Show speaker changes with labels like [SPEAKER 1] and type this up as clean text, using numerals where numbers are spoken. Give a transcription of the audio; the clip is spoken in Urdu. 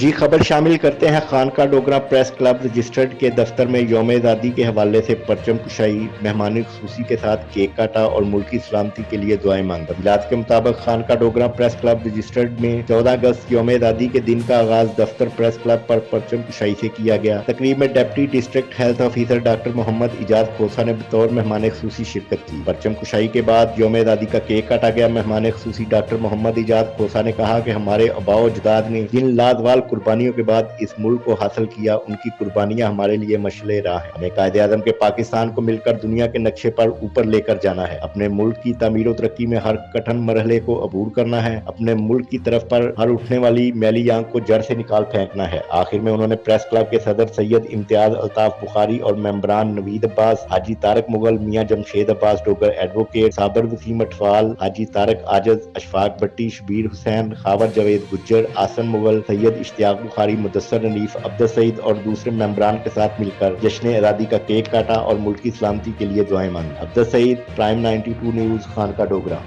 [SPEAKER 1] جی خبر شامل کرتے ہیں خانقاہ ڈوگرہ پریس کلب رجسٹرڈ کے دفتر میں یوم آزادی کے حوالے سے پرچم کشائی، مہمان خصوصی کے ساتھ کیک کاٹا اور ملکی سلامتی کے لیے دعائیں مانگی۔ تفصیلات کے مطابق خانقاہ ڈوگرہ پریس کلب رجسٹرڈ میں 14 اگست یوم آزادی کے دن کا آغاز دفتر پریس کلب پر پرچم کشائی سے کیا گیا۔ تقریب میں deputy district health officer doctor Muhammad Ijaz Khosa نے بطور مہمان خصوصی شرکت کی۔ پرچم کشائی کے بعد یوم آزادی کا کیک کاٹا گیا۔ مہمان خصوصی ڈاکٹر محمد ایجاز کھوسہ نے کہا کہ ہمارے آباء و اجداد نے جن لازوال قربانیوں کے بعد اس ملک کو حاصل کیا، ان کی قربانیاں ہمارے لیے مشعل راہ ہیں۔ ہمیں قائد اعظم کے پاکستان کو مل کر دنیا کے نقشے پر اوپر لے کر جانا ہے، اپنے ملک کی تعمیر و ترقی میں ہر کٹھن مرحلے کو عبور کرنا ہے، اپنے ملک کی طرف پر ہر اٹھنے والی میلی آنکھ کو جڑ سے نکال پھینکنا ہے۔ آخر میں انہوں نے پریس کلب کے صدر سید امتیاز الطاف بخاری اور ممبران نوید عباس، حاجی طارق مغل، میاں جمشید عباس ڈوگر ایڈوکیٹ، صابر وسیم اٹفال، حاجی طارق عاجز، اشفاق بٹی، شبیر حسین، خاور جاوید گجر، آسن مغل، سید اشتیاق بخاری، مدثر حنیف، عبدل سعید اور دوسرے ممبران کے ساتھ مل کر جشن آزادی کا کیک کاٹا اور ملک کی سلامتی کے لیے دعائیں مانگی۔ عبدل سعید، پرائم 92 نیوز، خانقاہ ڈوگرہ۔